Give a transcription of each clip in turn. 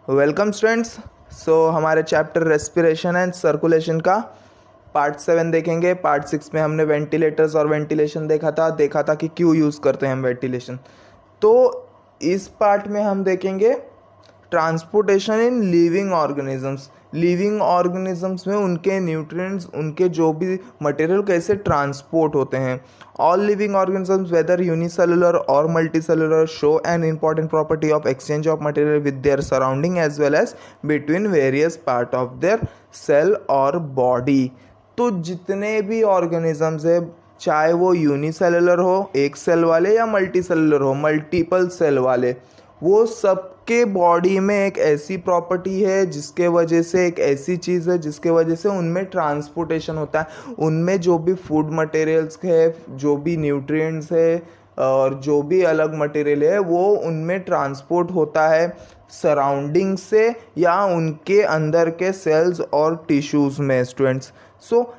Welcome students. हमारे chapter respiration and circulation का part 7 देखेंगे। पार्ट 6 में हमने वेंटिलेटर्स और वेंटिलेशन देखा था कि क्यों यूज़ करते हैं हम वेंटिलेशन। तो इस पार्ट में हम देखेंगे transportation in living organisms. Living organisms में उनके न्यूट्रिएंट्स, उनके जो भी मटेरियल कैसे ट्रांसपोर्ट होते हैं। All living organisms whether unicellular और multicellular show an important property of exchange of material with their surrounding as well as between various part of their cell और बॉडी। तो जितने भी ऑर्गेनिजम्स है, चाहे वो यूनिसेलुलर हो एक सेल वाले या मल्टीसेलुलर हो मल्टीपल सेल वाले, वो सबके बॉडी में एक ऐसी प्रॉपर्टी है जिसके वजह से, एक ऐसी चीज़ है जिसके वजह से उनमें ट्रांसपोर्टेशन होता है। उनमें जो भी फूड मटेरियल्स है, जो भी न्यूट्रिएंट्स है और जो भी अलग मटेरियल है, वो उनमें ट्रांसपोर्ट होता है सराउंडिंग से या उनके अंदर के सेल्स और टिश्यूज़ में स्टूडेंट्स।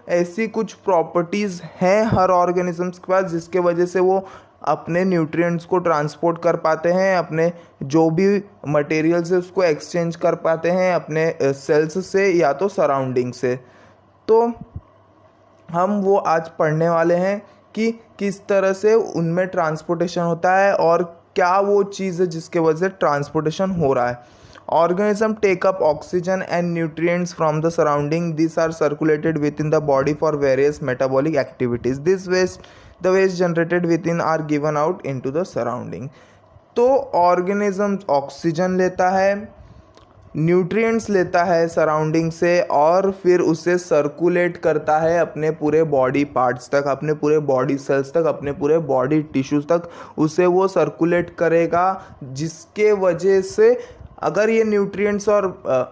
ऐसी कुछ प्रॉपर्टीज़ हैं हर ऑर्गेनिजम्स के पास जिसके वजह से वो अपने न्यूट्रिएंट्स को ट्रांसपोर्ट कर पाते हैं, अपने जो भी मटेरियल्स है उसको एक्सचेंज कर पाते हैं अपने सेल्स से या तो सराउंडिंग से। तो हम वो आज पढ़ने वाले हैं कि किस तरह से उनमें ट्रांसपोर्टेशन होता है और क्या वो चीज़ है जिसके वजह से ट्रांसपोर्टेशन हो रहा है। Organism take up oxygen and nutrients from the surrounding. These are circulated within the body for various metabolic activities. The waste generated within are given out into the surrounding. तो ऑर्गेनिज्म ऑक्सीजन लेता है, nutrients लेता है surrounding से और फिर उसे circulate करता है अपने पूरे बॉडी पार्ट्स तक, अपने पूरे बॉडी सेल्स तक, अपने पूरे बॉडी टिश्यूज तक उसे वो सर्कुलेट करेगा, जिसके वजह से अगर ये न्यूट्रिएंट्स और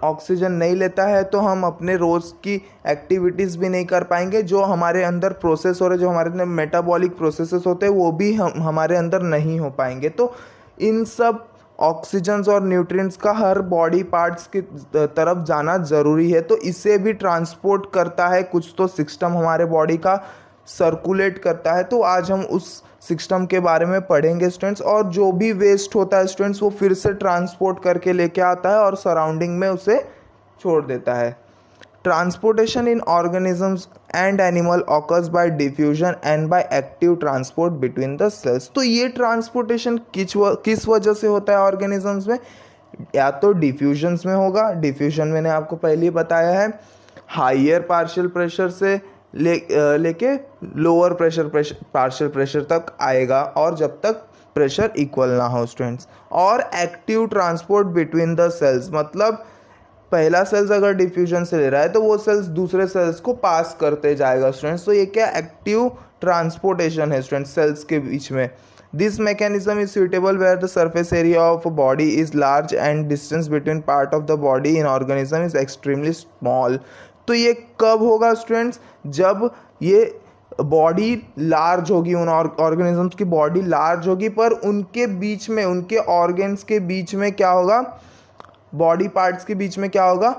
ऑक्सीजन नहीं लेता है तो हम अपने रोज़ की एक्टिविटीज़ भी नहीं कर पाएंगे। जो हमारे अंदर प्रोसेस हो रहे, जो हमारे अंदर मेटाबॉलिक प्रोसेसेस होते हैं, वो भी हमारे अंदर नहीं हो पाएंगे। तो इन सब ऑक्सीजन्स और न्यूट्रिएंट्स का हर बॉडी पार्ट्स की तरफ जाना ज़रूरी है। तो इसे भी ट्रांसपोर्ट करता है कुछ तो सिस्टम हमारे बॉडी का, सर्कुलेट करता है। तो आज हम उस सिस्टम के बारे में पढ़ेंगे स्टूडेंट्स। और जो भी वेस्ट होता है स्टूडेंट्स, वो फिर से ट्रांसपोर्ट करके लेके आता है और सराउंडिंग में उसे छोड़ देता है। Transportation in organisms and animal occurs by diffusion and by active transport between the cells. तो ये ट्रांसपोर्टेशन किस वजह से होता है ऑर्गेनिजम्स में? या तो डिफ्यूजन्स में होगा, डिफ्यूजन मैंने आपको पहले ही बताया है, हाइयर पार्शियल प्रेशर से लेके लोअर पार्शियल प्रेशर तक आएगा और जब तक प्रेशर इक्वल ना हो स्टूडेंट्स। और active transport between the cells, मतलब पहला सेल्स अगर डिफ्यूजन से ले रहा है तो वो सेल्स दूसरे सेल्स को पास करते जाएगा स्टूडेंट्स। तो ये क्या एक्टिव ट्रांसपोर्टेशन है स्टूडेंट्स सेल्स के बीच में। This mechanism is suitable where the surface area of body is large and distance between part of the body in organism is extremely small. तो ये कब होगा स्टूडेंट्स? जब ये बॉडी लार्ज होगी, उन ऑर्गेनिजम्स की बॉडी लार्ज होगी, पर उनके बीच में, उनके ऑर्गन्स के बीच में क्या होगा, बॉडी पार्ट्स के बीच में क्या होगा,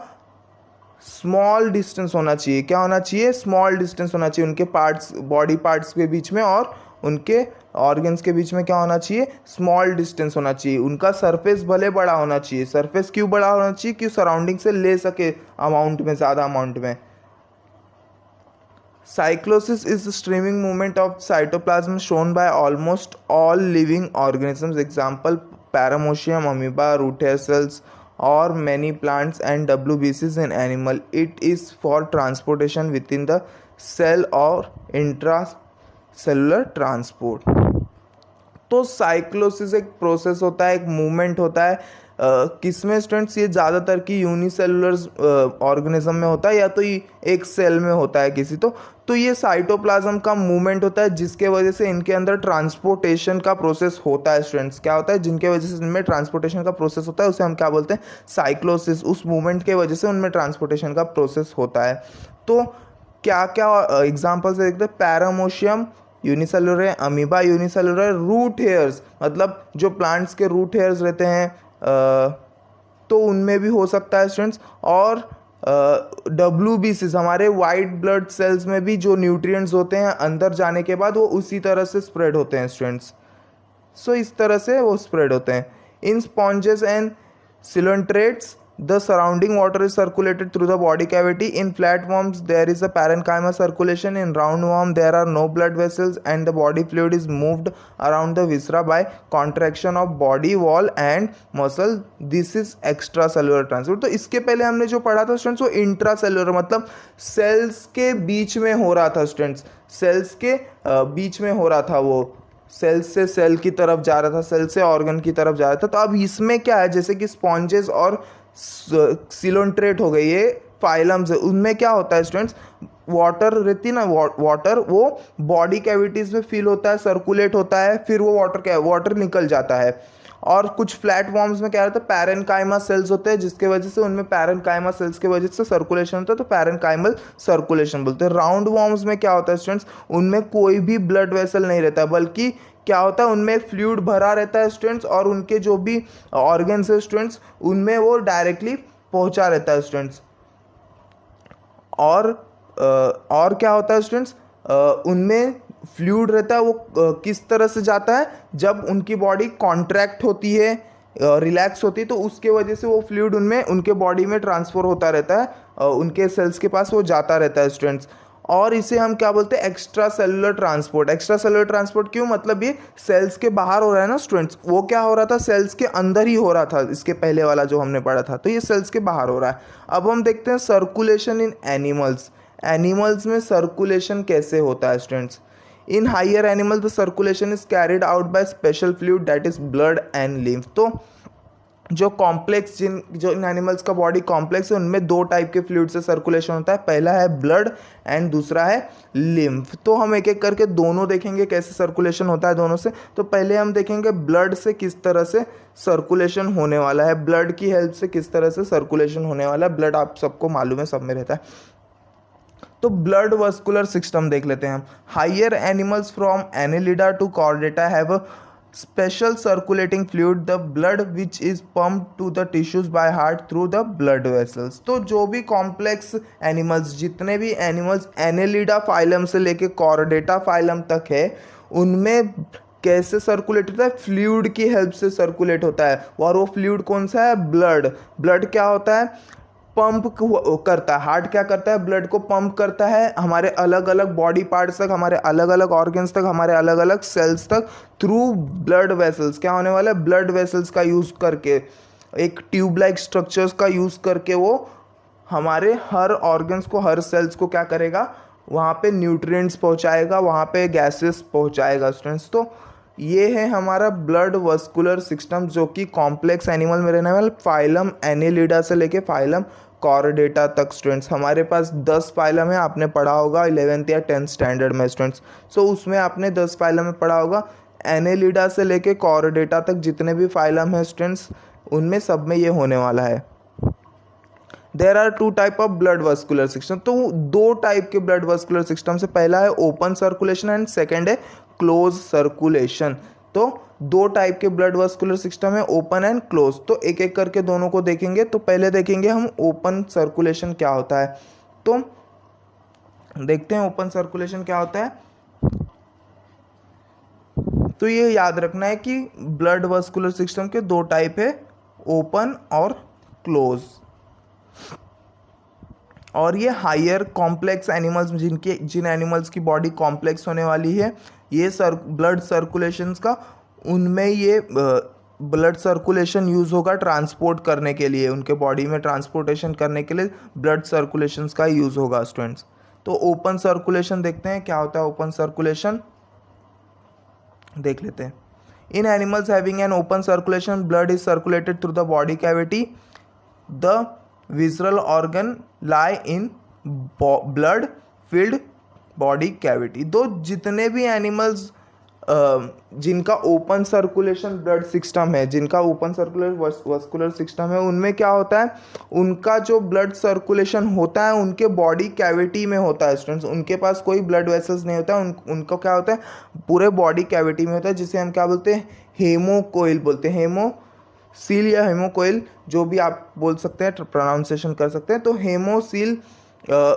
स्मॉल डिस्टेंस होना चाहिए। क्या होना चाहिए? स्मॉल डिस्टेंस होना चाहिए उनके पार्ट्स, बॉडी पार्ट्स के बीच में और उनके ऑर्गन्स के बीच में क्या होना चाहिए? स्मॉल डिस्टेंस होना चाहिए। उनका सरफेस भले बड़ा होना चाहिए। सरफेस क्यों बड़ा होना चाहिए? क्यों सराउंडिंग से ले सके अमाउंट में, ज़्यादा अमाउंट में। Cyclosis is the streaming movement of cytoplasm shown by almost all living organisms. Example: Paramecium, amoeba, root hair cells, or many plants and WBCs in animal. It is for transportation within the cell or intracellular transport. तो cyclosis एक process होता है, एक movement होता है। किसमें students? ये ज़्यादातर की यूनिसेलुलर ऑर्गेनिज्म में होता है या तो ये एक सेल में होता है किसी। तो ये साइटोप्लाज्म का मूवमेंट होता है जिसके वजह से इनके अंदर ट्रांसपोर्टेशन का प्रोसेस होता है स्टूडेंट्स। क्या होता है? जिनके वजह से इनमें ट्रांसपोर्टेशन का प्रोसेस होता है उसे हम क्या बोलते हैं? साइक्लोसिस। उस मूवमेंट के वजह से उनमें ट्रांसपोर्टेशन का प्रोसेस होता है। तो क्या क्या एग्जाम्पल से देखते हैं? पैरामोशियम यूनिसेलुलर है, अमीबा यूनिसेलुलर है, रूट हेयर्स मतलब जो प्लांट्स के रूट हेयर्स रहते हैं तो उनमें भी हो सकता है स्टूडेंट्स। और WBCs हमारे वाइट ब्लड सेल्स में भी जो न्यूट्रिएंट्स होते हैं अंदर जाने के बाद वो उसी तरह से स्प्रेड होते हैं स्टूडेंट्स। इस तरह से वो स्प्रेड होते हैं। इन sponges and coelenterates The surrounding water is circulated through the body cavity. In flatworms, there is a parenchyma circulation. In roundworm, there are no blood vessels and the body fluid is moved around the viscera by contraction of body wall and muscle. This is extracellular transport. तो इसके पहले हमने जो पढ़ा था students वो intracellular मतलब sales के बीच में हो रहा था स्टूडेंट्स, सेल्स के बीच में हो रहा था, वो सेल से सेल की तरफ जा रहा था, सेल से ऑर्गन की तरफ जा रहा था। तो अब इसमें क्या है, जैसे कि स्पॉन्जेस और सिलोन्ट्रेट हो गए, ये फाइलम्स है, उनमें क्या होता है स्टूडेंट्स, वाटर रहती ना, वाटर वो बॉडी कैविटीज में फिल होता है, सर्कुलेट होता है, फिर वो वाटर निकल जाता है। और कुछ फ्लैट वॉर्म्स में क्या रहता है, पैरेनकाइमा सेल्स होते हैं, जिसके वजह से उनमें पैरेनकाइमा सेल्स की वजह से सर्कुलेशन होता है, तो पैरेनकाइमल सर्कुलेशन बोलते हैं। राउंड वॉर्म्स में क्या होता है स्टूडेंट्स, उनमें कोई भी ब्लड वेसल नहीं रहता है, बल्कि क्या होता है उनमें फ्लूइड भरा रहता है स्टूडेंट्स, और उनके जो भी ऑर्गन्स है स्टूडेंट्स उनमें वो डायरेक्टली पहुंचा रहता है स्टूडेंट्स। और क्या होता है स्टूडेंट्स, उनमें फ्लूइड रहता है, वो किस तरह से जाता है, जब उनकी बॉडी कॉन्ट्रैक्ट होती है, रिलैक्स होती है, तो उसके वजह से वो फ्लूइड उनमें उनके बॉडी में ट्रांसफर होता रहता है, उनके सेल्स के पास वो जाता रहता है स्टूडेंट्स। और इसे हम क्या बोलते हैं, extra cellular transport. Extra cellular transport क्यों, मतलब ये सेल्स के बाहर हो रहा है ना स्टूडेंट्स, वो क्या हो रहा था, सेल्स के अंदर ही हो रहा था इसके पहले वाला जो हमने पढ़ा था, तो ये सेल्स के बाहर हो रहा है। अब हम देखते हैं सर्कुलेशन इन एनिमल्स। एनिमल्स में सर्कुलेशन कैसे होता है students. In higher animal the circulation is carried out by special fluid that is blood and lymph. तो जो कॉम्प्लेक्स जो इन एनिमल्स का बॉडी कॉम्प्लेक्स है, उनमें दो टाइप के फ्लूइड से सर्कुलेशन होता है, पहला है ब्लड एंड दूसरा है लिम्फ। तो हम एक एक करके दोनों देखेंगे कैसे सर्कुलेशन होता है दोनों से। तो पहले हम देखेंगे ब्लड से किस तरह से सर्कुलेशन होने वाला है, ब्लड की हेल्प से किस तरह से सर्कुलेशन होने वाला है। ब्लड आप सबको मालूम है, सब में रहता है। तो ब्लड वस्कुलर सिस्टम देख लेते हैं हम। Higher animals from Annelida to Chordata have a special circulating fluid, the blood which is pumped to the tissues by heart through the blood vessels। तो जो भी कॉम्प्लेक्स एनिमल्स, जितने भी एनिमल्स एनेलिडा फाइलम से लेके कॉर्डेटा फाइलम तक है, उनमें कैसे सर्कुलेट होता है, फ्लूइड की हेल्प से सर्कुलेट होता है। और वो फ्लूइड कौन सा है, ब्लड। ब्लड क्या होता है, पंप करता है, हार्ट क्या करता है, ब्लड को पंप करता है हमारे अलग अलग बॉडी पार्ट्स तक, हमारे अलग अलग ऑर्गन्स तक, हमारे अलग अलग सेल्स तक, थ्रू ब्लड वेसल्स। क्या होने वाला है, ब्लड वेसल्स का यूज़ करके, एक ट्यूब लाइक स्ट्रक्चर्स का यूज़ करके वो हमारे हर ऑर्गन्स को, हर सेल्स को क्या करेगा, वहाँ पे न्यूट्रिएंट्स पहुँचाएगा, वहाँ पे गैसेस पहुँचाएगा स्टूडेंट्स। तो ये है हमारा ब्लड वस्कुलर सिस्टम, जो कि कॉम्प्लेक्स एनिमल में रहने वाला फाइलम एनेलिडा से लेके फाइलम कॉर्डेटा तक स्टूडेंट्स। हमारे पास 10 फाइलम है, आपने पढ़ा होगा 11th या 10th स्टैंडर्ड में स्टूडेंट्स। सो उसमें आपने 10 फाइलम में पढ़ा होगा। एनेलिडा से लेके कॉर्डेटा तक जितने भी फाइलम है स्टूडेंट्स, उनमें सब में ये होने वाला है। There are two type of blood vascular system. तो दो टाइप के ब्लड वस्कुलर सिस्टम से, पहला है ओपन सर्कुलेशन एंड सेकेंड है क्लोज सर्कुलेशन। तो दो टाइप के ब्लड वस्कुलर सिस्टम है, ओपन एंड क्लोज। तो एक एक करके दोनों को देखेंगे। तो पहले देखेंगे हम ओपन सर्कुलेशन क्या होता है। तो देखते हैं ओपन सर्कुलेशन क्या होता है। तो ये याद रखना है कि ब्लड वस्कुलर सिस्टम के दो टाइप है, ओपन और क्लोज। और ये हायर कॉम्प्लेक्स एनिमल्स, जिन एनिमल्स की बॉडी कॉम्प्लेक्स होने वाली है, ये ब्लड सर्कुलेशंस का, उनमें ये ब्लड सर्कुलेशन यूज़ होगा ट्रांसपोर्ट करने के लिए, उनके बॉडी में ट्रांसपोर्टेशन करने के लिए ब्लड सर्कुलेशंस का यूज़ होगा स्टूडेंट्स। तो ओपन सर्कुलेशन देखते हैं क्या होता है। ओपन सर्कुलेशन देख लेते हैं। In animals having an open circulation, blood is circulated through the body cavity, the visceral organ lie in blood filled body cavity. तो जितने भी एनिमल्स जिनका ओपन सर्कुलेशन ब्लड सिस्टम है, जिनका ओपन सर्कुलर वस्कुलर सिस्टम है, उनमें क्या होता है, उनका जो ब्लड सर्कुलेशन होता है उनके बॉडी कैविटी में होता है स्टूडेंट्स। उनके पास कोई ब्लड वेसल्स नहीं होता है, उनको क्या होता है, पूरे बॉडी कैविटी में होता है, जिसे हम क्या बोलते हैं, हेमोकोइल बोलते हैं। हेमोसील या हेमोकोइल, जो भी आप बोल सकते हैं, प्रोनाउंसिएशन कर सकते हैं। तो हेमोसील,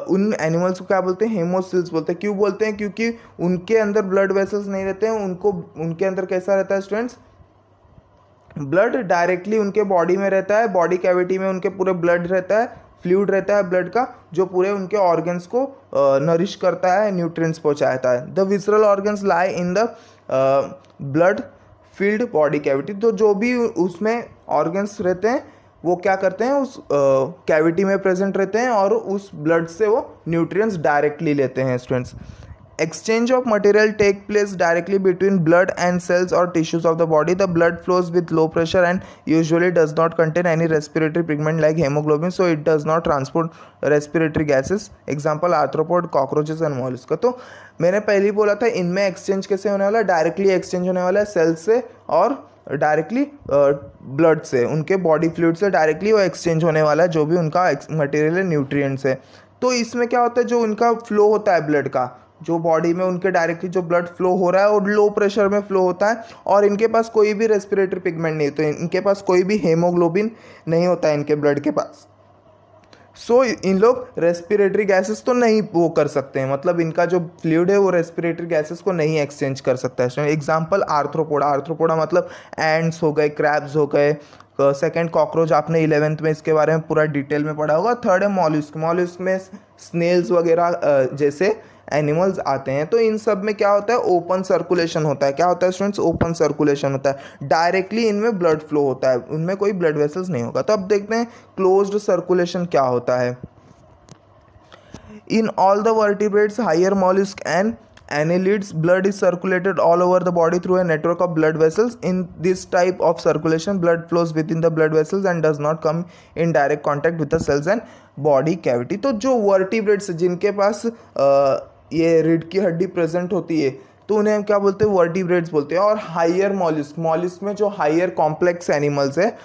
उन एनिमल्स को क्या बोलते हैं, हेमोसिल्स बोलते हैं। क्यों बोलते हैं, क्योंकि उनके अंदर ब्लड वेसल्स नहीं रहते हैं, उनके अंदर कैसा रहता है स्टूडेंट्स, ब्लड डायरेक्टली उनके बॉडी में रहता है, बॉडी कैविटी में उनके पूरे ब्लड रहता है, फ्लूइड रहता है ब्लड का, जो पूरे उनके ऑर्गन्स को नरिश करता है, न्यूट्रिएंट्स पहुंचाता है। The visceral organs lie in the blood field body cavity. तो जो भी उसमें ऑर्गन्स रहते हैं वो क्या करते हैं, उस कैविटी में प्रेजेंट रहते हैं और उस ब्लड से वो न्यूट्रिएंट्स डायरेक्टली लेते हैं students. Exchange of material take place directly between blood and cells or tissues of the body. The blood flows with low pressure and usually does not contain any respiratory pigment like hemoglobin, so it does not transport respiratory gases. Example arthropod, cockroaches and mollusca. तो मैंने पहले ही बोला था इनमें exchange कैसे होने वाला है, डायरेक्टली एक्सचेंज होने वाला है सेल से और डायरेक्टली ब्लड से, उनके बॉडी फ्लूइड से डायरेक्टली वो एक्सचेंज होने वाला है जो भी उनका मटेरियल है, न्यूट्रिएंट्स है। तो इसमें क्या होता है, जो उनका फ्लो होता है ब्लड का, जो बॉडी में उनके डायरेक्टली जो ब्लड फ्लो हो रहा है और लो प्रेशर में फ्लो होता है, और इनके पास कोई भी रेस्पिरेटरी पिगमेंट नहीं होता, इनके पास कोई भी हेमोग्लोबिन नहीं होता है इनके ब्लड के पास। सो इन लोग रेस्पिरेटरी गैसेस तो नहीं वो कर सकते हैं, मतलब इनका जो फ्लूइड है वो रेस्पिरेटरी गैसेस को नहीं एक्सचेंज कर सकता है। एग्जाम्पल आर्थ्रोपोडा, आर्थ्रोपोडा मतलब एंड्स हो गए, क्रैब्स हो गए। सेकेंड कॉकरोच, आपने 11th में इसके बारे में पूरा डिटेल में पढ़ा होगा। थर्ड है मॉल्यूस्क, मॉल्यूस्क में स्नेल्स वगैरह जैसे एनिमल्स आते हैं। तो इन सब में क्या होता है, ओपन सर्कुलेशन होता है। क्या होता है स्टूडेंट्स, ओपन सर्कुलेशन होता है, डायरेक्टली इनमें ब्लड फ्लो होता है, उनमें कोई ब्लड वेसल्स नहीं होगा। तो अब देखते हैं क्लोज्ड सर्कुलेशन क्या होता है। In all the vertebrates, higher mollusc and annelids, blood is circulated all over the body through a network of blood vessels. In this type of circulation, blood flows within the blood vessels and does not come in direct contact with the cells and body cavity. तो जो vertebrates जिनके पास ये रीढ़ की हड्डी present होती है तो उन्हें हम क्या बोलते हैं, वर्टिब्रेट्स बोलते हैं। और हायर मॉलिस्क, मॉलिस्क में जो हायर कॉम्प्लेक्स एनिमल्स है,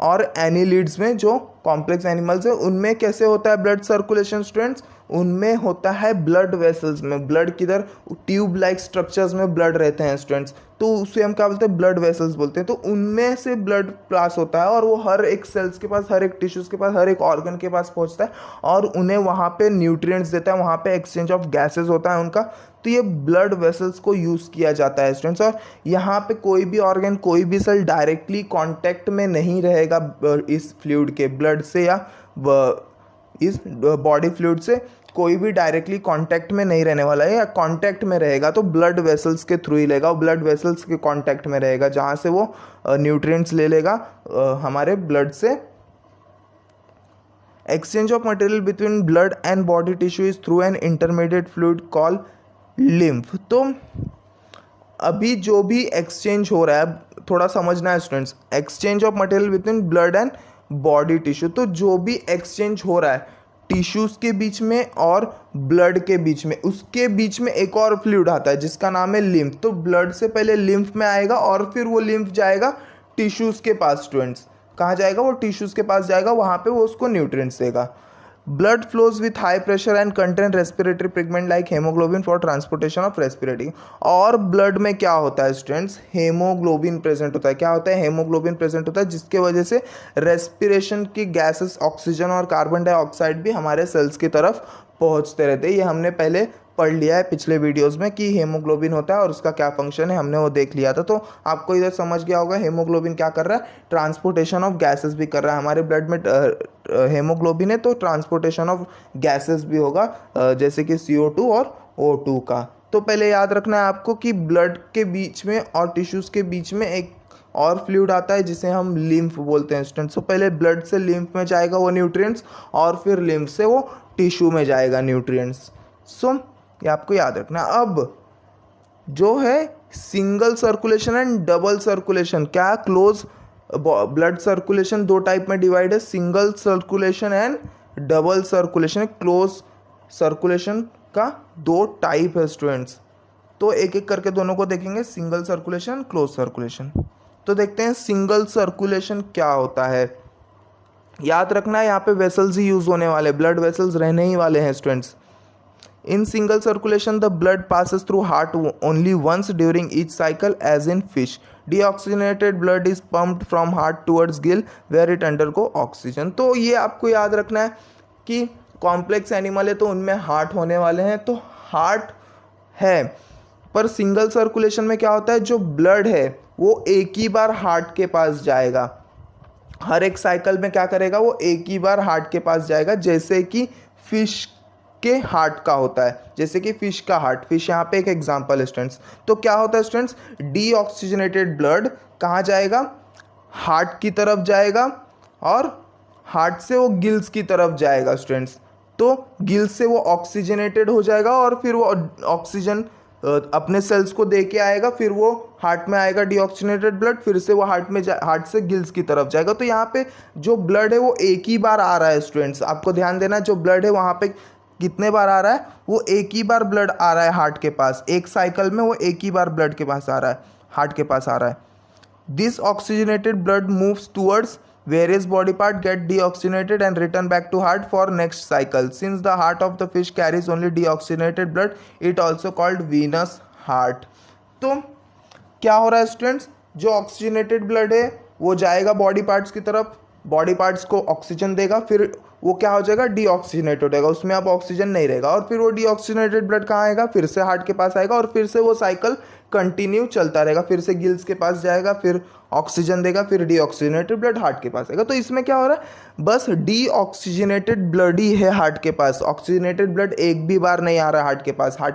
और एनिलिड्स में जो कॉम्प्लेक्स एनिमल्स है, उनमें कैसे होता है ब्लड सर्कुलेशन स्टूडेंट्स, उनमें होता है ब्लड वेसल्स में, ब्लड किधर, ट्यूब लाइक स्ट्रक्चर्स में ब्लड रहते हैं स्टूडेंट्स, तो उसे हम क्या बोलते हैं, ब्लड वेसल्स बोलते हैं। तो उनमें से ब्लड पास होता है और वो हर एक सेल्स के पास, हर एक टिश्यूज के पास, हर एक ऑर्गन के पास पहुंचता है और उन्हें वहाँ पे न्यूट्रिएंट्स देता है, वहाँ पे एक्सचेंज ऑफ गैसेज होता है उनका। तो ये ब्लड वेसल्स को यूज़ किया जाता है स्टूडेंट्स। और यहाँ पे कोई भी ऑर्गन, कोई भी सेल डायरेक्टली कांटेक्ट में नहीं रहेगा इस फ्लूइड के, ब्लड से या इस बॉडी फ्लूइड से कोई भी डायरेक्टली कांटेक्ट में नहीं रहने वाला है, या कांटेक्ट में रहेगा तो ब्लड वेसल्स के थ्रू ही लेगा, ब्लड वेसल्स के कांटेक्ट में रहेगा जहाँ से वो न्यूट्रिएंट्स ले लेगा हमारे ब्लड से। Exchange of material between blood and body tissue is through an intermediate fluid call lymph. तो अभी जो भी एक्सचेंज हो रहा है, थोड़ा समझना है students, exchange of material between blood and body tissue, तो जो भी एक्सचेंज हो रहा है टिश्यूज के बीच में और ब्लड के बीच में, उसके बीच में एक और फ्लूइड आता है जिसका नाम है लिम्फ। तो ब्लड से पहले लिम्फ में आएगा और फिर वो लिम्फ जाएगा टिश्यूज के पास स्टूडेंट्स। कहाँ जाएगा, वो टिश्यूज के पास जाएगा, वहाँ पे वो उसको न्यूट्रिएंट्स देगा। Blood flows with high pressure and contain respiratory pigment like haemoglobin for transportation of respirating. और ब्लड में क्या होता है स्टूडेंट्स, हेमोग्लोबिन प्रेजेंट होता है। क्या होता है, हेमोग्लोबिन प्रेजेंट होता है, जिसके वजह से रेस्पिरेशन की गैसेस, ऑक्सीजन और कार्बन डाइऑक्साइड भी हमारे सेल्स की तरफ पहुंचते रहते हैं। ये हमने पहले पढ़ लिया है पिछले वीडियोस में कि हेमोग्लोबिन होता है और उसका क्या फंक्शन है, हमने वो देख लिया था। तो आपको इधर समझ गया होगा हेमोग्लोबिन क्या कर रहा है, ट्रांसपोर्टेशन ऑफ गैसेस भी कर रहा है। हमारे ब्लड में हेमोग्लोबिन है तो ट्रांसपोर्टेशन ऑफ गैसेस भी होगा, जैसे कि CO2 और O2 का। तो पहले याद रखना है आपको कि ब्लड के बीच में और टिश्यूज के बीच में एक और फ्लूइड आता है जिसे हम लिम्फ बोलते हैं स्टूडेंट्स। तो पहले ब्लड से लिम्फ में जाएगा वो न्यूट्रिएंट्स और फिर लिम्फ से वो टिश्यू में जाएगा न्यूट्रिएंट्स। सो ये आपको याद रखना। अब जो है single circulation and double circulation, क्या, क्लोज ब्लड सर्कुलेशन दो टाइप में डिवाइड है, single circulation and double circulation. Close circulation का दो टाइप है स्टूडेंट्स, तो एक एक करके दोनों को देखेंगे, सिंगल सर्कुलेशन, क्लोज सर्कुलेशन। तो देखते हैं सिंगल सर्कुलेशन क्या होता है। याद रखना है यहाँ पे वेसल्स ही यूज होने वाले, ब्लड वेसल्स रहने ही वाले हैं students. In single circulation, the blood passes through heart only once during each cycle, as in fish. Deoxygenated blood is pumped from heart towards gill, where it undergo oxygen. तो ये आपको याद रखना है कि कॉम्प्लेक्स एनिमल है तो उनमें हार्ट होने वाले हैं, तो हार्ट है। पर सिंगल सर्कुलेशन में क्या होता है, जो ब्लड है वो एक ही बार हार्ट के पास जाएगा। हर एक साइकिल में क्या करेगा, वो एक ही बार हार्ट के पास जाएगा, जैसे कि फिश के हार्ट का होता है, जैसे कि फिश का हार्ट। फिश यहाँ पे एक एग्जांपल है स्टूडेंट्स। तो क्या होता है स्टूडेंट्स, डीऑक्सीजनेटेड ब्लड कहाँ जाएगा, हार्ट की तरफ जाएगा, और हार्ट से वो गिल्स की तरफ जाएगा स्टूडेंट्स। तो गिल्स से वो ऑक्सीजनेटेड हो जाएगा और फिर वो ऑक्सीजन अपने सेल्स को दे के आएगा, फिर वो हार्ट में आएगा डीऑक्सीजनेटेड ब्लड, फिर से वो हार्ट से गिल्स की तरफ जाएगा। तो यहाँ पे जो ब्लड है वो एक ही बार आ रहा है स्टूडेंट्स, आपको ध्यान देना, जो ब्लड है वहाँ पे कितने बार आ रहा है, वो एक ही बार ब्लड आ रहा है हार्ट के पास, एक साइकिल में वो एक ही बार ब्लड के पास आ रहा है, हार्ट के पास आ रहा है। This oxygenated blood moves towards various body part get deoxygenated and return back to heart for next cycle. Since the heart of the fish carries only deoxygenated blood, it also called venous heart. तो क्या हो रहा है students, जो oxygenated blood है वो जाएगा body parts की तरफ, बॉडी पार्ट्स को ऑक्सीजन देगा, फिर वो क्या हो जाएगा, डीऑक्सीजनेट हो जाएगा, उसमें अब ऑक्सीजन नहीं रहेगा, और फिर वो डीऑक्सीजनेटेड ब्लड कहाँ आएगा, फिर से हार्ट के पास आएगा, और फिर से वो साइकिल कंटिन्यू चलता रहेगा, फिर से गिल्स के पास जाएगा, फिर ऑक्सीजन देगा, फिर डीऑक्सीजनेटेड ब्लड हार्ट के पास आएगा। तो इसमें क्या हो रहा है, बस डीऑक्सीजनेटेड ब्लड ही है हार्ट के पास, ऑक्सीजनेटेड ब्लड एक भी बार नहीं आ रहा है हार्ट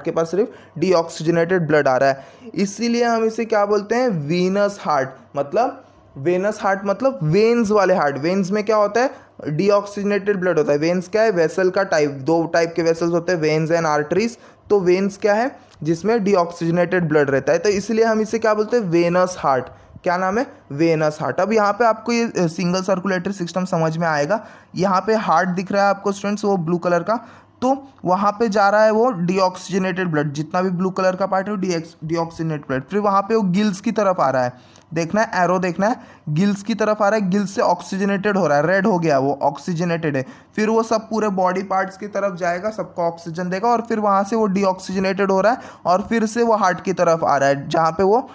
के पास सिर्फ डीऑक्सीजनेटेड ब्लड आ रहा है। इसीलिए हम इसे क्या बोलते हैं, वीनस हार्ट। मतलब वेनस हार्ट मतलब वेन्स वाले हार्ट। वेन्स में क्या होता है, डीऑक्सीजनेटेड ब्लड होता है। वेन्स क्या है, वेसल का टाइप, दो टाइप के वेसल्स होते हैं, वेन्स एंड आर्टरीज। तो वेन्स क्या है, जिसमें डीऑक्सीजनेटेड ब्लड रहता है, तो इसलिए हम इसे क्या बोलते हैं, वेनस हार्ट। क्या नाम है, वेनस हार्ट। अब यहाँ पे आपको ये सिंगल सर्कुलेटरी सिस्टम समझ में आएगा। यहाँ पे हार्ट दिख रहा है आपको स्टूडेंट्स, वो ब्लू कलर का, तो वहाँ पे जा रहा है वो डीऑक्सीजनेटेड ब्लड, जितना भी ब्लू कलर का पार्ट है वो डीऑक्सीजनेटेड ब्लड। फिर वहाँ पे वो गिल्स की तरफ आ रहा है, देखना है एरो देखना है, गिल्स की तरफ आ रहा है, गिल्स से ऑक्सीजनेटेड हो रहा है, रेड हो गया, वो ऑक्सीजनेटेड है। फिर वो सब पूरे बॉडी पार्ट्स की तरफ जाएगा, सबको ऑक्सीजन देगा, और फिर वहाँ से वो डीऑक्सीजनेटेड हो रहा है, और फिर से वो हार्ट की तरफ आ रहा है, जहाँ पे वो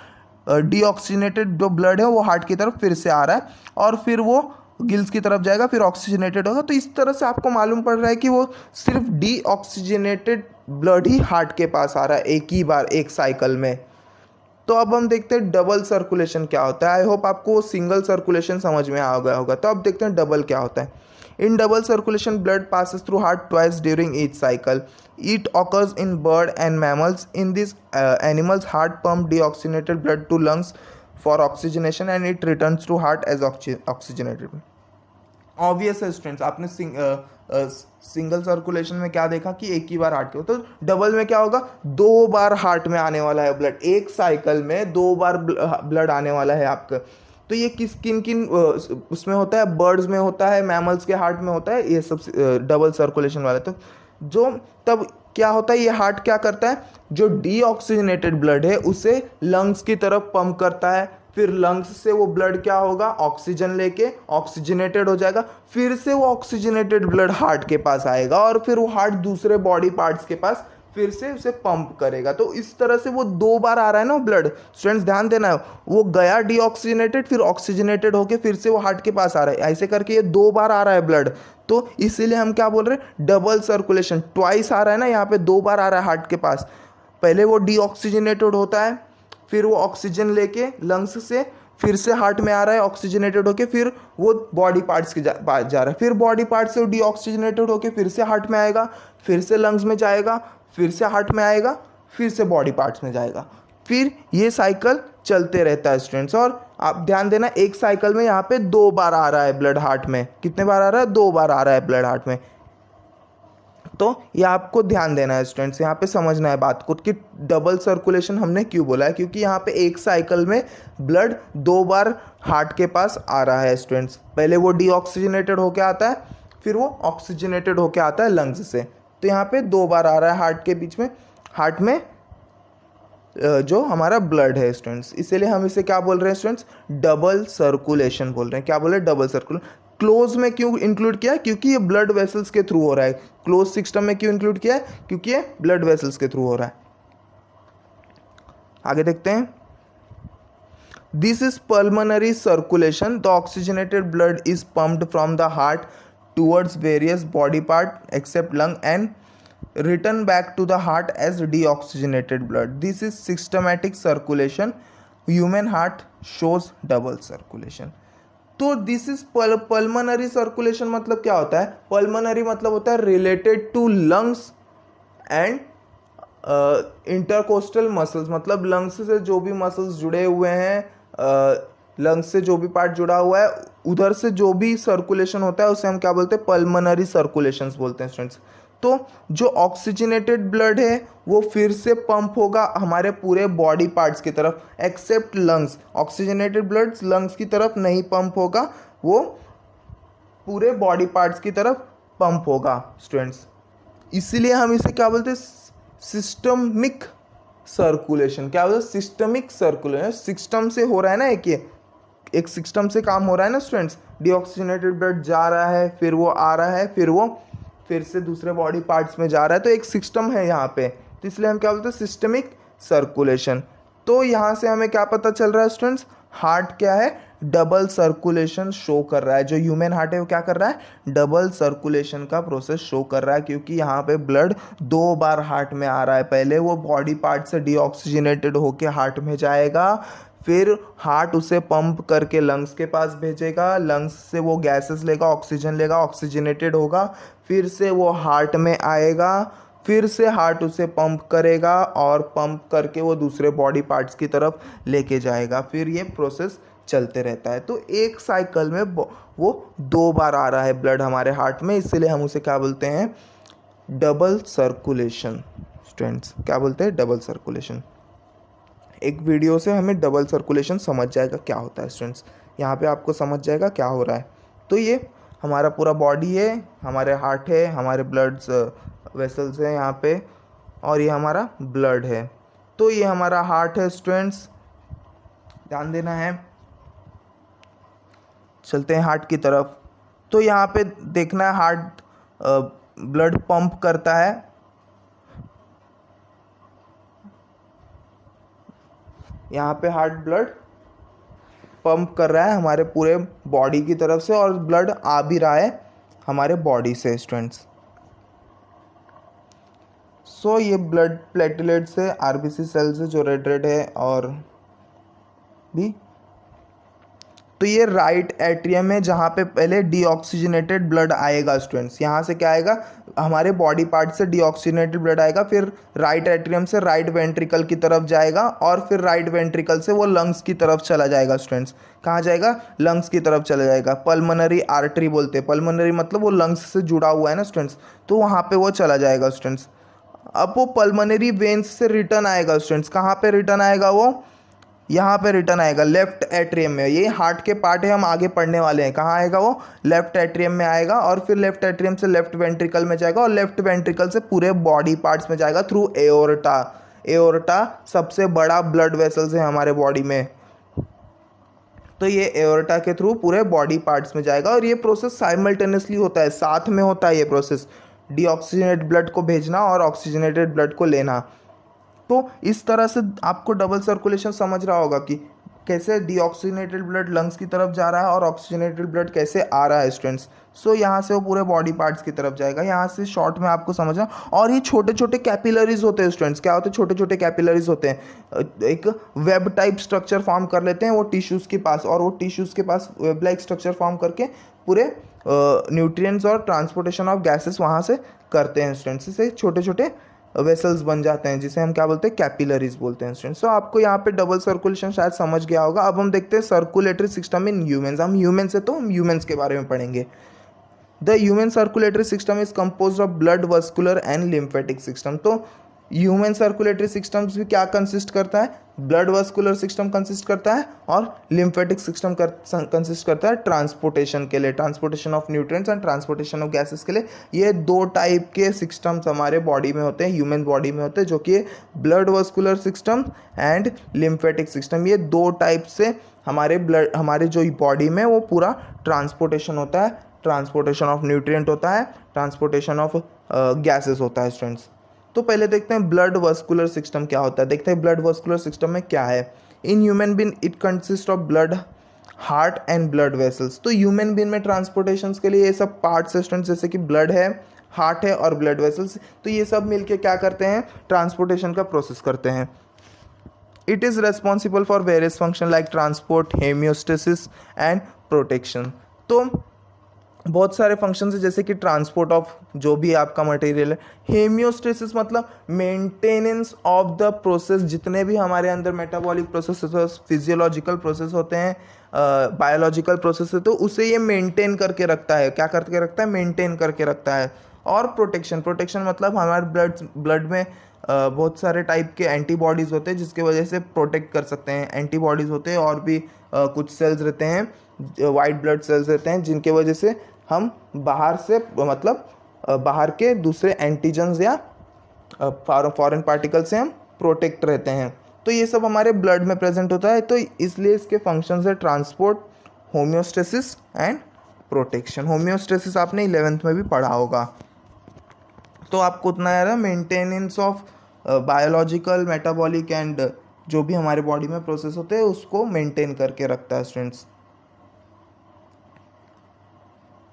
डीऑक्सीजनेटेड जो ब्लड है वो हार्ट की तरफ फिर से आ रहा है, और फिर वो गिल्स की तरफ जाएगा, फिर ऑक्सीजनेटेड होगा। तो इस तरह से आपको मालूम पड़ रहा है कि वो सिर्फ डीऑक्सीजनेटेड ब्लड ही हार्ट के पास आ रहा है एक ही बार, एक साइकिल में। तो अब हम देखते हैं डबल सर्कुलेशन क्या होता है। आई होप आपको सिंगल सर्कुलेशन समझ में आ गया होगा। तो अब देखते हैं डबल क्या होता है। In double circulation blood passes through heart twice during each cycle. It occurs in bird and mammals. In these animals, heart pump deoxygenated blood to lungs for oxygenation and it returns to heart as oxygenated. Obvious है students, आपने single circulation में क्या देखा कि एक ही बार heart के, तो double में क्या होगा, दो बार हार्ट में आने वाला है ब्लड, एक साइकिल में दो बार ब्लड आने वाला है आपका। तो ये किन किन उसमें होता है, बर्ड्स में होता है, मैमल्स के हार्ट में होता है, ये सब डबल सर्कुलेशन वाला। तो जो तब क्या होता है, ये हार्ट क्या करता है, जो डीऑक्सीजनेटेड ब्लड है उसे लंग्स की तरफ पंप करता है, फिर लंग्स से वो ब्लड क्या होगा, ऑक्सीजन लेके ऑक्सीजनेटेड हो जाएगा, फिर से वो ऑक्सीजनेटेड ब्लड हार्ट के पास आएगा, और फिर वो हार्ट दूसरे बॉडी पार्ट्स के पास फिर से उसे पंप करेगा। तो इस तरह से वो दो बार आ रहा है ना ब्लड, स्टूडेंट्स ध्यान देना है, वो गया डीऑक्सीजनेटेड, फिर ऑक्सीजनेटेड होके फिर से वो हार्ट के पास आ रहा है, ऐसे करके ये दो बार आ रहा है ब्लड। तो इसीलिए हम क्या बोल रहे हैं, डबल सर्कुलेशन, ट्वाइस आ रहा है ना, यहाँ पे दो बार आ रहा है हार्ट के पास। पहले वो डीऑक्सीजनेटेड होता है, फिर वो ऑक्सीजन लेके लंग्स से फिर से हार्ट में आ रहा है ऑक्सीजनेटेड होके, फिर वो बॉडी पार्ट्स के पास जा रहा है, फिर बॉडी पार्ट से वो डीऑक्सीजनेटेड होके फिर से हार्ट में आएगा, फिर से लंग्स में जाएगा, फिर से हार्ट में आएगा, फिर से बॉडी पार्ट्स में जाएगा। फिर ये साइकिल चलते रहता है स्टूडेंट्स। और आप ध्यान देना, एक साइकिल में यहाँ पे दो बार आ रहा है ब्लड हार्ट में, कितने बार आ रहा है, दो बार आ रहा है ब्लड हार्ट में। तो ये आपको ध्यान देना है स्टूडेंट्स, यहाँ पे समझना है बात को कि डबल सर्कुलेशन हमने क्यों बोला है, क्योंकि यहाँ पे एक साइकिल में ब्लड दो बार हार्ट के पास आ रहा है स्टूडेंट्स। पहले वो डीऑक्सीजनेटेड होके आता है, फिर वो ऑक्सीजनेटेड होके आता है लंग्स से। तो यहाँ पे दो बार आ रहा है हार्ट के बीच में, हार्ट में जो हमारा ब्लड है स्टूडेंट्स, इसीलिए हम इसे क्या बोल रहे हैं स्टूडेंट्स, डबल सर्कुलेशन बोल रहे हैं। क्या बोल रहे हैं, डबल सर्कुलेशन। क्लोज में क्यों इंक्लूड किया है, क्योंकि ये ब्लड वेसल्स के थ्रू हो रहा है। क्लोज सिस्टम में क्यों इंक्लूड किया है, क्योंकि ये ब्लड वेसल्स के थ्रू हो रहा है। आगे देखते हैं, this is pulmonary circulation, the oxygenated blood is pumped from the heart towards various body part except lung and return back to the heart as deoxygenated blood. This is systematic circulation. Human heart shows double circulation. तो this is pulmonary circulation मतलब क्या होता है? Pulmonary मतलब होता है related to lungs and intercostal muscles, मतलब lungs से जो भी मसल्स जुड़े हुए हैं, लंग्स से जो भी पार्ट जुड़ा हुआ है उधर से जो भी सर्कुलेशन होता है उसे हम क्या बोलते हैं? पल्मोनरी सर्कुलेशंस बोलते हैं स्टूडेंट्स। तो जो ऑक्सीजनेटेड ब्लड है वो फिर से पंप होगा हमारे पूरे बॉडी पार्ट्स की तरफ, except lungs. Oxygenated blood lungs की तरफ नहीं पंप होगा, वो पूरे बॉडी पार्ट्स की तरफ पंप होगा स्टूडेंट्स। इसीलिए हम इसे क्या बोलते हैं? Systemic circulation. क्या बोलते हैं? Systemic circulation. सिस्टम से हो रहा है ना, एक सिस्टम से काम हो रहा है ना स्टूडेंट्स। डीऑक्सीजनेटेड ब्लड जा रहा है, फिर वो आ रहा है, फिर वो फिर से दूसरे बॉडी पार्ट्स में जा रहा है, तो एक सिस्टम है यहाँ पे, तो इसलिए हम क्या बोलते हैं? Systemic circulation. तो यहाँ से हमें क्या पता चल रहा है स्टूडेंट्स? हार्ट क्या है? डबल सर्कुलेशन शो कर रहा है। जो ह्यूमन हार्ट है वो क्या कर रहा है? डबल सर्कुलेशन का प्रोसेस शो कर रहा है, क्योंकि यहाँ पे ब्लड 2 बार हार्ट में आ रहा है। पहले वो बॉडी पार्ट से डीऑक्सीजनेटेड होके हार्ट में जाएगा, फिर हार्ट उसे पंप करके लंग्स के पास भेजेगा, लंग्स से वो गैसेस लेगा, ऑक्सीजन लेगा, ऑक्सीजनेटेड होगा, फिर से वो हार्ट में आएगा, फिर से हार्ट उसे पंप करेगा और पंप करके वो दूसरे बॉडी पार्ट्स की तरफ लेके जाएगा। फिर ये प्रोसेस चलते रहता है। तो एक साइकिल में वो 2 बार आ रहा है ब्लड हमारे हार्ट में, इसीलिए हम उसे क्या बोलते हैं? Double circulation. स्टूडेंट्स क्या बोलते हैं? Double circulation. एक वीडियो से हमें डबल सर्कुलेशन समझ जाएगा क्या होता है स्टूडेंट्स, यहाँ पे आपको समझ जाएगा क्या हो रहा है। तो ये हमारा पूरा बॉडी है, हमारे हार्ट है, हमारे ब्लड्स वेसल्स हैं यहाँ पे, और ये हमारा ब्लड है। तो ये हमारा हार्ट है स्टूडेंट्स, ध्यान देना है। चलते हैं हार्ट की तरफ। तो यहाँ पे देखना है हार्ट ब्लड पंप करता है, यहाँ पे हार्ट ब्लड पंप कर रहा है हमारे पूरे बॉडी की तरफ से, और ब्लड आ भी रहा है हमारे बॉडी से स्टूडेंट्स। सो ये ब्लड प्लेटलेट्स है, आरबीसी सेल्स है जो रेड रेड है, और भी तो ये राइट एट्रियम है जहाँ पे पहले डीऑक्सीजनेटेड ब्लड आएगा स्टूडेंट्स। यहाँ से क्या आएगा? हमारे बॉडी पार्ट से डीऑक्सीजनेटेड ब्लड आएगा, फिर राइट एट्रियम से राइट वेंट्रिकल की तरफ जाएगा, और फिर राइट वेंट्रिकल से वो लंग्स की तरफ चला जाएगा स्टूडेंट्स। कहाँ जाएगा? लंग्स की तरफ चला जाएगा। पल्मोनरी आर्टरी बोलते हैं, पल्मोनरी मतलब वो लंग्स से जुड़ा हुआ है ना स्टूडेंट्स, तो वहाँ पे वो चला जाएगा स्टूडेंट्स। अब वो पल्मोनरी वेन्स से रिटर्न आएगा स्टूडेंट्स। कहाँ पे रिटर्न आएगा? वो यहाँ पे रिटर्न आएगा लेफ्ट एट्रियम में। ये हार्ट के पार्ट है, हम आगे पढ़ने वाले हैं। कहाँ आएगा वो? लेफ्ट एट्रियम में आएगा, और फिर लेफ्ट एट्रियम से लेफ्ट वेंट्रिकल में जाएगा, और लेफ्ट वेंट्रिकल से पूरे बॉडी पार्ट्स में जाएगा थ्रू एओर्टा। एओर्टा सबसे बड़ा ब्लड वेसल्स है हमारे बॉडी में, तो ये एओर्टा के थ्रू पूरे बॉडी पार्ट्स में जाएगा, और ये प्रोसेस साइमल्टेनियसली होता है, साथ में होता है ये प्रोसेस, डीऑक्सीजनेटेड ब्लड को भेजना और ऑक्सीजनेटेड ब्लड को लेना। तो इस तरह से आपको डबल सर्कुलेशन समझ रहा होगा कि कैसे डीऑक्सीजनेटेड ब्लड लंग्स की तरफ जा रहा है और ऑक्सीजनेटेड ब्लड कैसे आ रहा है स्टूडेंट्स। सो यहाँ से वो पूरे बॉडी पार्ट्स की तरफ जाएगा। यहाँ से शॉर्ट में आपको समझना, और ये छोटे छोटे कैपिलरीज होते हैं स्टूडेंट्स। क्या होते हैं? छोटे छोटे कैपिलरीज होते हैं, एक वेब टाइप स्ट्रक्चर फॉर्म कर लेते हैं वो टिश्यूज़ के पास, और वो टिश्यूज़ के पास वेब लाइक स्ट्रक्चर फॉर्म करके पूरे न्यूट्रिएंट्स और ट्रांसपोर्टेशन ऑफ गैसेस वहाँ से करते हैं स्टूडेंट्स। इससे छोटे छोटे वेसल्स बन जाते हैं, जिसे हम क्या बोलते हैं? कैपिलरीज बोलते हैं स्टूडेंट्स। सो आपको यहाँ पे डबल सर्कुलेशन शायद समझ गया होगा। अब हम देखते हैं सर्कुलेटरी सिस्टम इन ह्यूमंस। हम ह्यूमंस है तो हम ह्यूमंस के बारे में पढ़ेंगे। The human circulatory system is composed of blood, vascular and lymphatic system. तो ह्यूमन सर्कुलेटरी सिस्टम्स भी क्या कंसिस्ट करता है? ब्लड वस्कुलर सिस्टम कंसिस्ट करता है, और लिम्फेटिक सिस्टम कंसिस्ट करता है ट्रांसपोर्टेशन के लिए, transportation of nutrients and transportation of gases के लिए। ये 2 टाइप के सिस्टम्स हमारे बॉडी में होते हैं, ह्यूमन बॉडी में होते हैं, जो कि blood vascular system and lymphatic system. ये 2 टाइप से हमारे जो बॉडी में वो पूरा ट्रांसपोर्टेशन होता है, ट्रांसपोर्टेशन ऑफ न्यूट्रिएंट होता है, ट्रांसपोर्टेशन ऑफ गैसेस होता है स्टूडेंट्स। तो पहले देखते हैं ब्लड वस्कुलर सिस्टम क्या होता है। देखते हैं ब्लड वस्कुलर सिस्टम में क्या है। In human being it consist of blood, heart and blood vessels. तो ह्यूमन बीइंग में ट्रांसपोर्टेशन के लिए ये सब पार्ट्स स्टूडेंट्स, जैसे कि ब्लड है, हार्ट है और ब्लड वेसल्स, तो ये सब मिलके क्या करते हैं? ट्रांसपोर्टेशन का प्रोसेस करते हैं। It is responsible for various function like transport, homeostasis and protection. तो बहुत सारे फंक्शन है जैसे कि ट्रांसपोर्ट ऑफ जो भी आपका मटेरियल है, हेमियोस्टेसिस मतलब मेंटेनेंस ऑफ द प्रोसेस, जितने भी हमारे अंदर मेटाबॉलिक प्रोसेस, फिजियोलॉजिकल प्रोसेस होते हैं, बायोलॉजिकल प्रोसेस है, तो उसे ये मेंटेन करके रखता है। क्या करके रखता है? मेंटेन करके रखता है। और प्रोटेक्शन, प्रोटेक्शन मतलब हमारे ब्लड में बहुत सारे टाइप के एंटीबॉडीज़ होते हैं जिसके वजह से प्रोटेक्ट कर सकते हैं। एंटीबॉडीज़ होते हैं और भी कुछ सेल्स रहते हैं, वाइट ब्लड सेल्स रहते हैं, जिनके वजह से हम बाहर से मतलब बाहर के दूसरे एंटीजन्स या फॉरेन पार्टिकल से हम प्रोटेक्ट रहते हैं। तो ये सब हमारे ब्लड में प्रेजेंट होता है, तो इसलिए इसके फंक्शंस है transport, homeostasis and protection. Homeostasis आपने 11th में भी पढ़ा होगा। तो आपको उतना याद है, maintenance of biological, metabolic and जो भी हमारे बॉडी में प्रोसेस होते हैं उसको मेंटेन करके रखता है स्टूडेंट्स।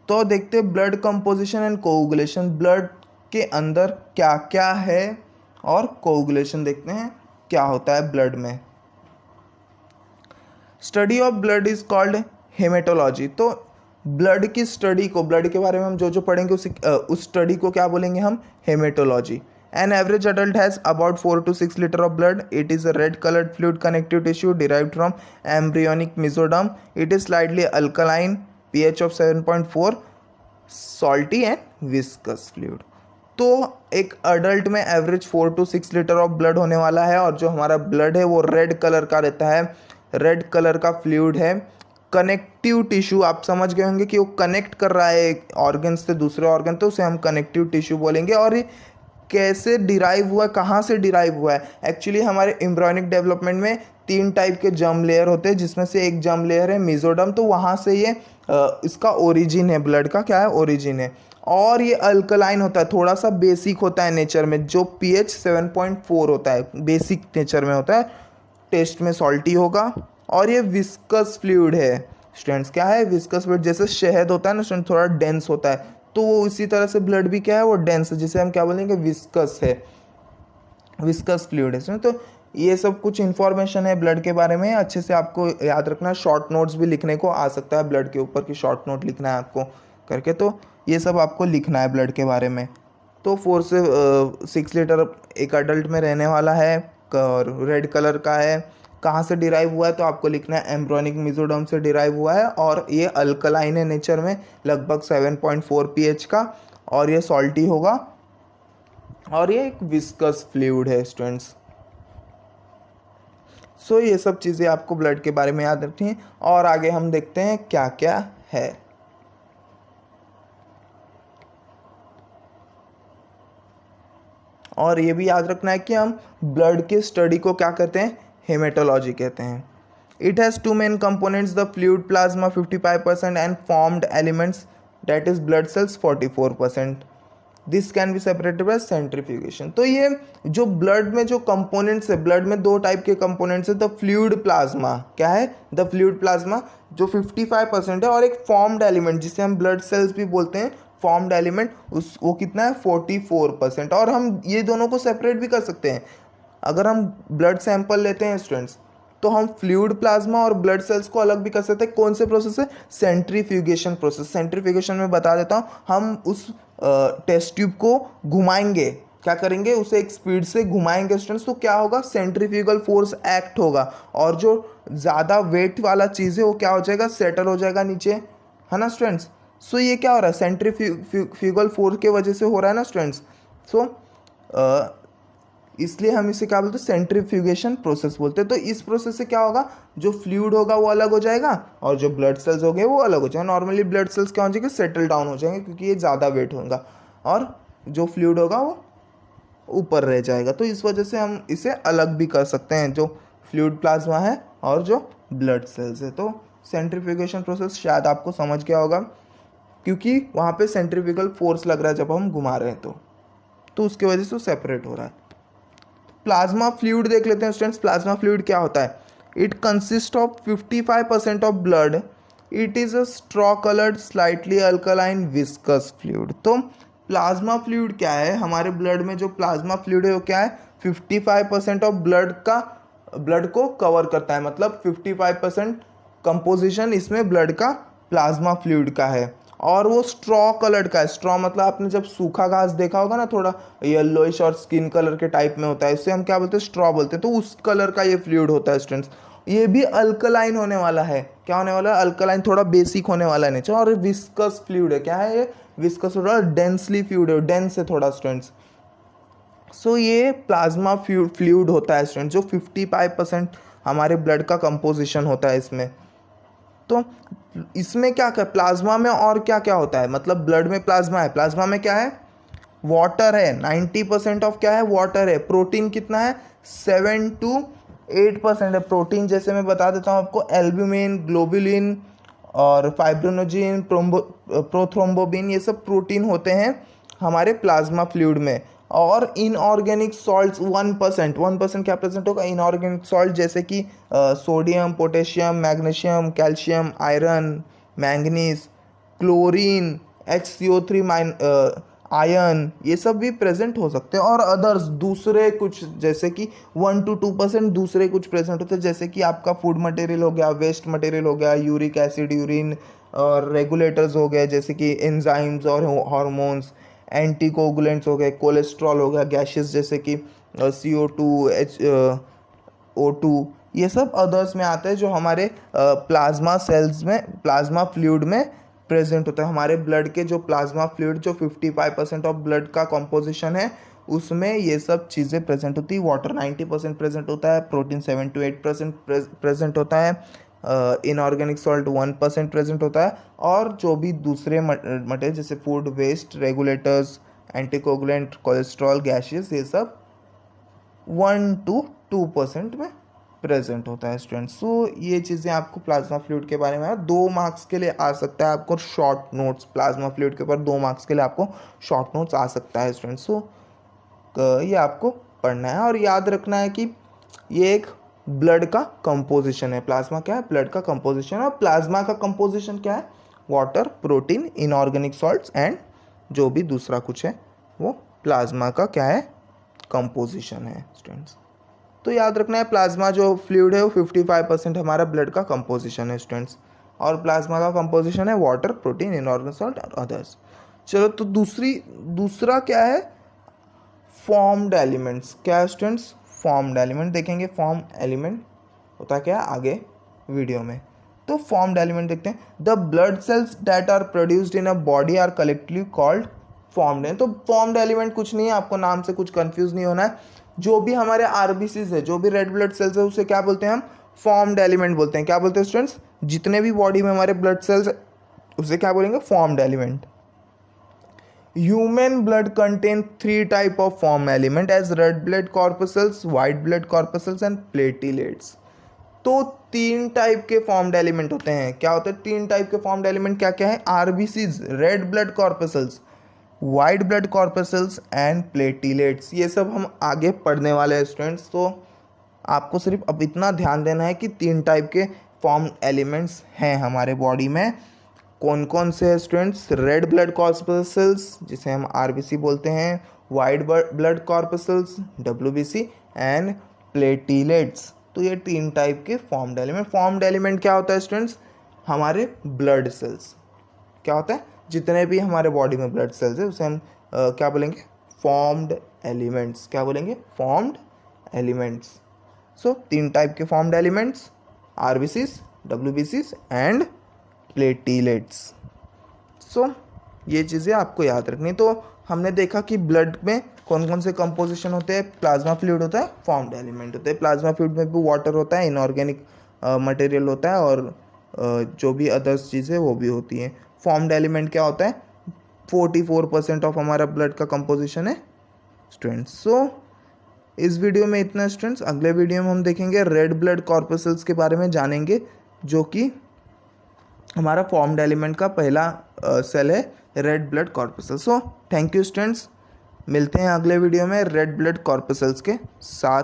तो देखते हैं blood composition and coagulation, blood के अंदर क्या क्या है, और कोगुलेशन देखते हैं क्या होता है ब्लड में। Study of blood is called haematology. तो ब्लड की स्टडी को, ब्लड के बारे में हम जो जो पढ़ेंगे उस स्टडी को क्या बोलेंगे हम? Haematology. An average adult has about 4 to 6 liters of blood. It is a red-colored fluid connective tissue derived from embryonic mesoderm. It is slightly alkaline, pH of 7.4, salty and viscous fluid. तो एक adult में average 4 to 6 litre of blood होने वाला है, और जो हमारा blood है वो रेड कलर का रहता है, रेड कलर का फ्लूइड है। कनेक्टिव टिश्यू, आप समझ गए होंगे कि वो कनेक्ट कर रहा है एक ऑर्गन से दूसरे ऑर्गन, तो उसे हम कनेक्टिव टिश्यू बोलेंगे। और ये कैसे डिराइव हुआ, कहाँ से डिराइव हुआ है? एक्चुअली हमारे एम्ब्रियोनिक डेवलपमेंट में 3 टाइप के जर्म लेयर होते हैं, जिसमें से एक जर्म लेयर है मेसोडर्म, तो वहाँ से ये इसका ओरिजिन है, ब्लड का क्या है? ओरिजिन है। और ये अल्कलाइन होता है, थोड़ा सा बेसिक होता है नेचर में, जो pH 7.4 होता है, बेसिक नेचर में होता है, टेस्ट में सॉल्टी होगा। और ये विस्कस फ्लूइड है स्टूडेंट्स। क्या है? Viscous fluid. जैसे शहद होता है ना स्टूडेंट, थोड़ा डेंस होता है, तो वो इसी तरह से ब्लड भी क्या है? वो डेंस है, जिसे हम क्या बोलेंगे? विस्कस है, विस्कस फ्लूइड है। तो ये सब कुछ इन्फॉर्मेशन है ब्लड के बारे में, अच्छे से आपको याद रखना। शॉर्ट नोट्स भी लिखने को आ सकता है ब्लड के ऊपर, कि शॉर्ट नोट लिखना है आपको करके, तो ये सब आपको लिखना है ब्लड के बारे में। तो 4 से 6 लीटर एक अडल्ट में रहने वाला है, और रेड कलर का है। कहाँ से डिराइव हुआ है? तो आपको लिखना है एम्ब्रियोनिक मेसोडर्म से डिराइव हुआ है, और ये अल्कलाइन है नेचर में, लगभग 7.4 pH का, और ये सॉल्टी होगा, और ये एक विस्कस फ्लूइड है स्टूडेंट्स। सो ये सब चीज़ें आपको ब्लड के बारे में याद रखनी है। और आगे हम देखते हैं क्या क्या है। और ये भी याद रखना है कि हम ब्लड के स्टडी को क्या कहते हैं? हेमेटोलॉजी कहते हैं। It has 2 main components, the fluid plasma 55% and formed elements that is blood cells 44%। This can be separated by centrifugation. तो ये जो ब्लड में जो कंपोनेंट्स है, ब्लड में 2 टाइप के कंपोनेंट्स है। द फ्लूइड प्लाज्मा क्या है? द फ्लूइड प्लाज्मा जो 55% है, और एक फॉर्म्ड एलिमेंट जिसे हम ब्लड सेल्स भी बोलते हैं, फॉर्म्ड एलिमेंट, उस वो कितना है? 44%। और हम ये दोनों को सेपरेट भी कर सकते हैं। अगर हम ब्लड सैंपल लेते हैं स्टूडेंट्स, तो हम फ्लूइड प्लाज्मा और ब्लड सेल्स को अलग भी कर सकते हैं। कौन से प्रोसेस है? Centrifugation process. सेंट्रीफ्यूगेशन में बता देता हूँ, हम उस टेस्ट ट्यूब को घुमाएंगे, क्या करेंगे? उसे एक स्पीड से घुमाएंगे स्टूडेंट्स, तो क्या होगा? सेंट्रीफ्यूगल फोर्स एक्ट होगा, और जो ज़्यादा वेट वाला चीज़ है वो क्या हो जाएगा? सेटल हो जाएगा नीचे, है ना स्टूडेंट्स। सो ये क्या हो रहा है? सेंट्रीफ्यूगल फोर्स के वजह से हो रहा है ना स्टूडेंट्स। सो इसलिए हम इसे क्या बोलते हैं? सेंट्रीफ्यूगेशन प्रोसेस बोलते हैं। तो इस प्रोसेस से क्या होगा? जो फ्लूइड होगा वो अलग हो जाएगा, और जो ब्लड सेल्स हो गए वो अलग हो जाएगा। नॉर्मली ब्लड सेल्स क्या हो जाएंगे? सेटल डाउन हो जाएंगे, क्योंकि ये ज़्यादा वेट होगा, और जो फ्लूइड होगा वो ऊपर रह जाएगा। तो इस वजह से हम इसे अलग भी कर सकते हैं, जो फ्लूइड प्लाज्मा है और जो ब्लड सेल्स है। तो सेंट्रीफ्यूगेशन प्रोसेस शायद आपको समझ गया होगा, क्योंकि वहाँ पे सेंट्रीफ्यूगल फोर्स लग रहा है जब हम घुमा रहे हैं, तो उसकी वजह से सेपरेट हो रहा है। प्लाज्मा फ्लूइड देख लेते हैं स्टूडेंट्स। प्लाज्मा फ्लूइड क्या होता है? It consist of 55% of blood. It is a straw coloured slightly alkaline viscous fluid. तो प्लाज्मा फ्लूइड क्या है? हमारे ब्लड में जो प्लाज्मा फ्लूइड है वो क्या है? 55% ऑफ ब्लड का ब्लड को कवर करता है, मतलब 55% कंपोजिशन इसमें ब्लड का प्लाज्मा फ्लूइड का है। और वो स्ट्रॉ कलर्ड का है। स्ट्रॉ मतलब आपने जब सूखा घास देखा होगा ना, थोड़ा येलोइश और स्किन कलर के टाइप में होता है, इससे हम क्या बोलते हैं, स्ट्रॉ बोलते हैं। तो उस कलर का ये फ्लूइड होता है स्टूडेंट्स। ये भी अल्कलाइन होने वाला है। क्या होने वाला है, अल्कलाइन, थोड़ा बेसिक होने वाला है नेचर। और विस्कस फ्लूइड है। क्या है ये, विस्कस, थोड़ा डेंसली फ्लूइड है, डेंस है थोड़ा स्टूडेंट्स। सो ये प्लाज्मा फ्लूइड होता है स्टूडेंट, जो 55% हमारे ब्लड का कंपोजिशन होता है इसमें। तो इसमें क्या क्या प्लाज्मा में और क्या क्या होता है, मतलब ब्लड में प्लाज्मा है, प्लाज्मा में क्या है, वाटर है। 90% ऑफ क्या है, वाटर है। प्रोटीन कितना है, 7 to 8% है प्रोटीन। जैसे मैं बता देता हूँ आपको, एल्ब्यूमिन, ग्लोबुलिन और फाइब्रोनोजिन, प्रोथ्रोम्बोबिन, ये सब प्रोटीन होते हैं हमारे प्लाज्मा फ्लूइड में। और इनऑर्गेनिक सॉल्ट्स 1%, 1% क्या प्रेजेंट होगा, इनऑर्गेनिक सॉल्ट, जैसे कि sodium, potassium, magnesium, calcium, iron, manganese, chlorine, HCO3 ion, ये सब भी प्रेजेंट हो सकते हैं। और अदर्स दूसरे कुछ, जैसे कि 1 to 2% दूसरे कुछ प्रेजेंट होते हैं, जैसे कि आपका फूड मटेरियल हो गया, वेस्ट मटेरियल हो गया, यूरिक एसिड, यूरिन, और रेगुलेटर्स हो गए जैसे कि एंजाइम्स और हार्मोन्स, एंटीकोगुलेंट्स हो गए, कोलेस्ट्रॉल हो गया, गैसेस जैसे कि CO2, O2, ये सब अदर्स में आते हैं, जो हमारे प्लाज्मा सेल्स में, प्लाज्मा फ्लूइड में प्रेजेंट होता है। हमारे ब्लड के जो प्लाज्मा फ्लूइड, जो 55% ऑफ ब्लड का कंपोजिशन है, उसमें ये सब चीज़ें प्रेजेंट होती है। वाटर 90% प्रेजेंट होता है, प्रोटीन 7 to 8% प्रेजेंट होता है, इनऑर्गेनिक सॉल्ट 1% प्रेजेंट होता है, और जो भी दूसरे मटेरियल जैसे food waste, regulators, anticoagulant, cholesterol, gases, ये सब 1 to 2% में प्रेजेंट होता है स्टूडेंट्स। सो ये चीज़ें आपको प्लाज्मा फ्लूइड के बारे में 2 मार्क्स के लिए आ सकता है आपको शॉर्ट नोट्स। प्लाज्मा फ्लूइड के ऊपर 2 मार्क्स के लिए आपको शॉर्ट नोट्स आ सकता है स्टूडेंट्स। सो ये आपको पढ़ना है और याद रखना है कि ये एक ब्लड का कंपोजिशन है। प्लाज्मा क्या है, ब्लड का कंपोजिशन है। और प्लाज्मा का कंपोजिशन क्या है, water, protein, inorganic salts and जो भी दूसरा कुछ है, वो प्लाज्मा का क्या है, कंपोजिशन है स्टूडेंट्स। तो याद रखना है, प्लाज्मा जो फ्लूइड है वो 55% हमारा ब्लड का कंपोजिशन है स्टूडेंट्स। और प्लाज्मा का कंपोजिशन है वाटर, प्रोटीन, इनऑर्गेनिक सॉल्ट और अदर्स। चलो, तो दूसरा क्या है, फॉर्म्ड एलिमेंट्स। क्या है स्टूडेंट्स, फॉर्म्ड एलिमेंट देखेंगे। फॉर्म एलिमेंट होता क्या है आगे वीडियो में। तो फॉर्म्ड एलिमेंट देखते हैं। The blood cells that are produced in a body are collectively called formed है। तो फॉर्म्ड एलिमेंट कुछ नहीं है, आपको नाम से कुछ कंफ्यूज नहीं होना है। जो भी हमारे आरबीसीज है, जो भी रेड ब्लड सेल्स है, उसे क्या बोलते हैं हम, फॉर्म्ड एलिमेंट बोलते हैं। क्या बोलते हैं स्टूडेंट्स, जितने भी बॉडी में हमारे ब्लड सेल्स है, उसे क्या बोलेंगे, formed element. Human blood contain 3 type of form element as red blood corpuscles, white blood corpuscles and platelets। तो 3 टाइप के फॉर्म्ड एलिमेंट होते हैं। क्या होते हैं 3 टाइप के फॉर्म्ड एलिमेंट, क्या क्या है, RBCs, red blood corpuscles, white blood corpuscles and platelets. ये सब हम आगे पढ़ने वाले हैं स्टूडेंट्स। तो आपको सिर्फ अब इतना ध्यान देना है कि 3 टाइप के फॉर्म एलिमेंट्स हैं हमारे बॉडी में। कौन कौन से हैं स्टूडेंट्स, रेड ब्लड कॉर्पसल्स जिसे हम आरबीसी बोलते हैं, white blood corpuscles WBC and platelets. तो ये 3 टाइप के फॉर्म्ड एलिमेंट। फॉर्म्ड एलिमेंट क्या होता है स्टूडेंट्स, हमारे ब्लड सेल्स। क्या होता है, जितने भी हमारे बॉडी में ब्लड सेल्स है उसे हम क्या बोलेंगे, फॉर्म्ड एलिमेंट्स। क्या बोलेंगे, फॉर्म्ड एलिमेंट्स। सो 3 टाइप के formed elements, RBCs, WBCs and platelets. So ये चीज़ें आपको याद रखनी। तो हमने देखा कि ब्लड में कौन कौन से कंपोजिशन होते हैं, प्लाज्मा फ्लूइड होता है, फॉर्म्ड एलिमेंट होते हैं। प्लाज्मा फ्लूइड में भी वाटर होता है, इनऑर्गेनिक मटेरियल होता है, और जो भी अदर्स चीज़ें वो भी होती हैं। फॉर्म्ड एलिमेंट क्या होता है, 44% ऑफ हमारा ब्लड का कंपोजिशन है स्टूडेंट्स। सो इस वीडियो में इतना स्टूडेंट्स। अगले वीडियो में हम देखेंगे रेड ब्लड कॉर्पसल्स के बारे में जानेंगे, जो कि हमारा फॉर्म्ड एलिमेंट का पहला सेल है, red blood corpuscles. So thank you students, मिलते हैं अगले वीडियो में रेड ब्लड कॉर्पसल्स के साथ।